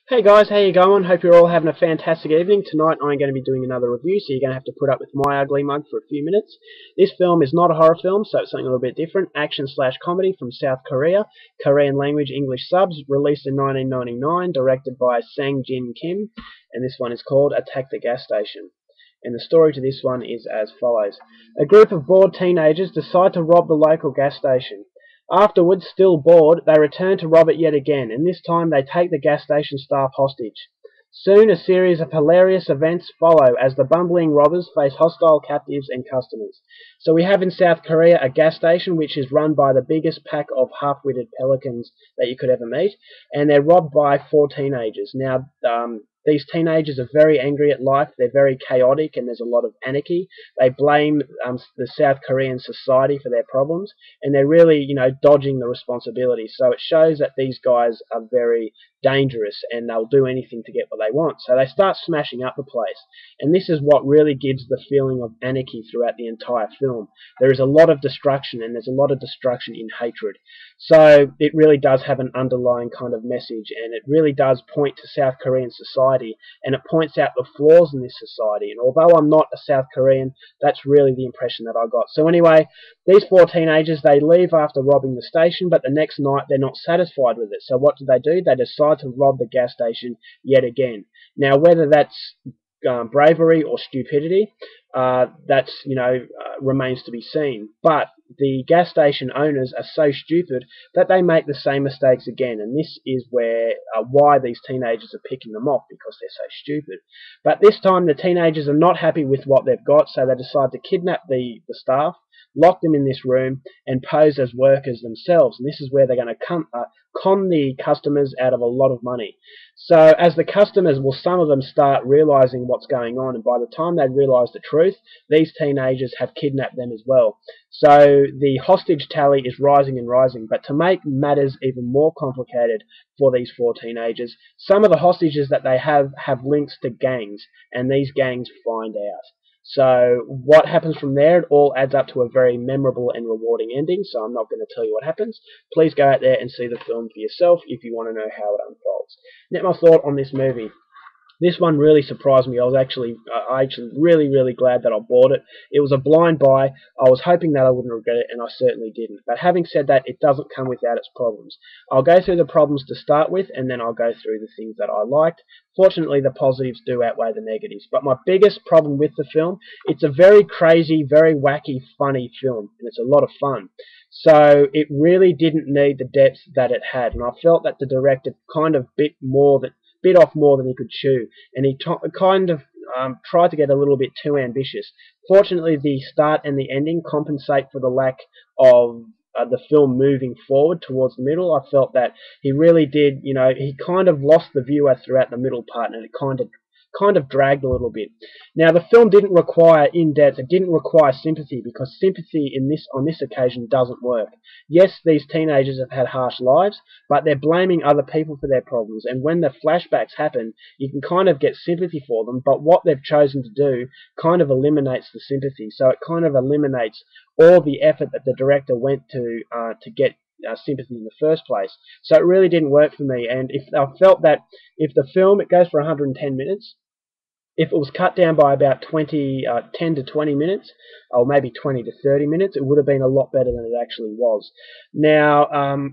Hey guys, how you going? Hope you're all having a fantastic evening. Tonight I'm going to be doing another review, so you're going to have to put up with my ugly mug for a few minutes. This film is not a horror film, so it's something a little bit different. Action/comedy from South Korea, Korean language, English subs, released in 1999, directed by Sang-Jin Kim, and this one is called Attack the Gas Station. And the story to this one is as follows. A group of bored teenagers decide to rob the local gas station. Afterwards, still bored, they return to rob it yet again, and this time they take the gas station staff hostage. Soon a series of hilarious events follow as the bumbling robbers face hostile captives and customers. So we have in South Korea a gas station which is run by the biggest pack of half-witted pelicans that you could ever meet, and they're robbed by four teenagers. Now, these teenagers are very angry at life, they're very chaotic, and there's a lot of anarchy. They blame the South Korean society for their problems, and they're really, dodging the responsibility. So it shows that these guys are very dangerous, and they'll do anything to get what they want. So they start smashing up the place, and this is what really gives the feeling of anarchy throughout the entire film. There is a lot of destruction, and there's a lot of destruction in hatred. So it really does have an underlying kind of message, and it really does point to South Korean society, and it points out the flaws in this society. And although I'm not a South Korean, that's really the impression that I got. So anyway, these four teenagers, they leave after robbing the station, but the next night they're not satisfied with it. So what do? They decide to rob the gas station yet again. Now, whether that's bravery or stupidity, remains to be seen. But the gas station owners are so stupid that they make the same mistakes again, and this is why these teenagers are picking them off, because they're so stupid. But this time the teenagers are not happy with what they've got, so they decide to kidnap the staff, lock them in this room, and pose as workers themselves. And this is where they're going to con the customers out of a lot of money. So as the customers, some of them start realizing what's going on, and by the time they realize the truth, these teenagers have kidnapped them as well. So the hostage tally is rising and rising, but to make matters even more complicated for these four teenagers, some of the hostages that they have links to gangs, and these gangs find out. So what happens from there, it all adds up to a very memorable and rewarding ending, so I'm not going to tell you what happens. Please go out there and see the film for yourself if you want to know how it unfolds. Now, my thought on this movie. This one really surprised me. I was actually really glad that I bought it. It was a blind buy. I was hoping that I wouldn't regret it, and I certainly didn't. But having said that, it doesn't come without its problems. I'll go through the problems to start with, and then I'll go through the things that I liked. Fortunately, the positives do outweigh the negatives. But my biggest problem with the film, it's a very crazy, very wacky, funny film, and it's a lot of fun. So it really didn't need the depth that it had, and I felt that the director kind of bit off more than he could chew, and he kind of tried to get a little bit too ambitious. Fortunately, the start and the ending compensate for the lack of the film moving forward towards the middle. I felt that he really did, he kind of lost the viewer throughout the middle part, and it kind of dragged a little bit. Now, the film didn't require in-depth, it didn't require sympathy, because sympathy on this occasion doesn't work. Yes, these teenagers have had harsh lives, but they're blaming other people for their problems, and when the flashbacks happen, you can kind of get sympathy for them, but what they've chosen to do kind of eliminates the sympathy, so it kind of eliminates all the effort that the director went to get sympathy in the first place. So it really didn't work for me, and I felt that if the film, it goes for 110 minutes, if it was cut down by about 10 to 20 minutes, or maybe 20 to 30 minutes, it would have been a lot better than it actually was. Now,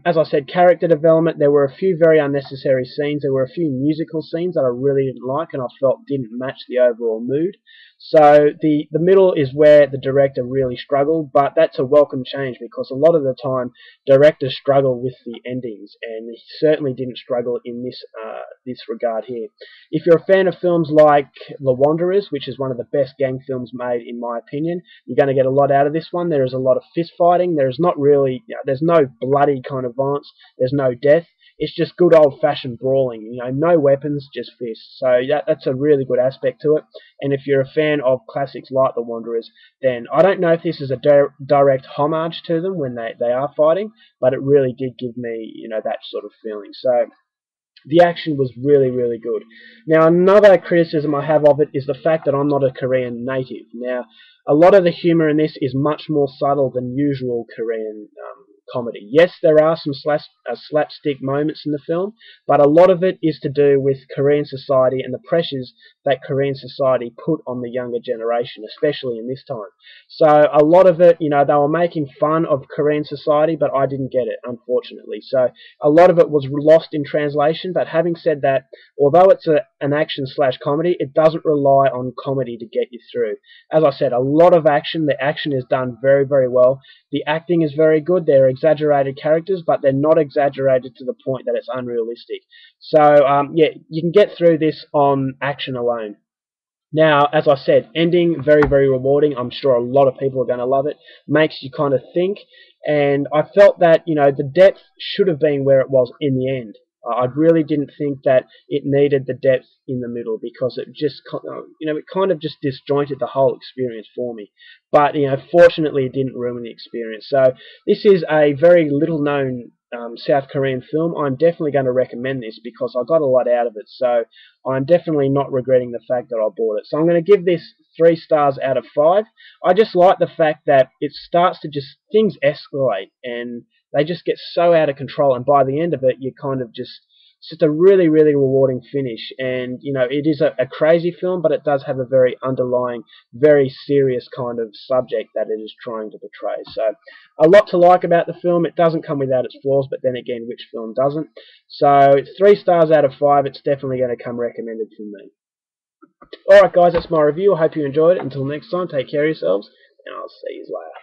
as I said, character development, there were a few very unnecessary scenes. There were a few musical scenes that I really didn't like, and I felt didn't match the overall mood. So the middle is where the director really struggled, but that's a welcome change, because a lot of the time directors struggle with the endings, and he certainly didn't struggle in this regard here. If you're a fan of films like The Wanderers, which is one of the best gang films made in my opinion, you're going to get a lot out of this one. There is a lot of fist fighting. There's not really, there's no bloody kind of violence. There's no death. It's just good old-fashioned brawling. No weapons, just fists. So that's a really good aspect to it. And if you're a fan of classics like The Wanderers, then I don't know if this is a direct homage to them when they are fighting, but it really did give me, that sort of feeling. So the action was really good. Now, another criticism I have of it is the fact that I'm not a Korean native. Now, a lot of the humor in this is much more subtle than usual Korean comedy. Yes, there are some slapstick moments in the film, but a lot of it is to do with Korean society and the pressures that Korean society put on the younger generation, especially in this time. So a lot of it, they were making fun of Korean society, but I didn't get it, unfortunately. So a lot of it was lost in translation, but having said that, although it's an action/comedy, it doesn't rely on comedy to get you through. As I said, a lot of action. The action is done very, very well. The acting is very good. They're exaggerated characters, but they're not exaggerated to the point that it's unrealistic. So, yeah, you can get through this on action alone. Now, as I said, ending very, very rewarding. I'm sure a lot of people are going to love it. Makes you kind of think. And I felt that, the depth should have been where it was in the end. I really didn't think that it needed the depth in the middle because it just, it kind of just disjointed the whole experience for me. But, fortunately it didn't ruin the experience. So this is a very little known South Korean film. I'm definitely going to recommend this because I got a lot out of it. So I'm definitely not regretting the fact that I bought it. So I'm going to give this 3 stars out of 5. I just like the fact that it starts to things escalate and they just get so out of control, and by the end of it, you kind of it's just a really, really rewarding finish. And, it is a crazy film, but it does have a very underlying, very serious kind of subject that it is trying to portray. So, a lot to like about the film. It doesn't come without its flaws, but then again, which film doesn't? So, 3 stars out of 5. It's definitely going to come recommended from me. Alright guys, that's my review. I hope you enjoyed it. Until next time, take care of yourselves, and I'll see you later.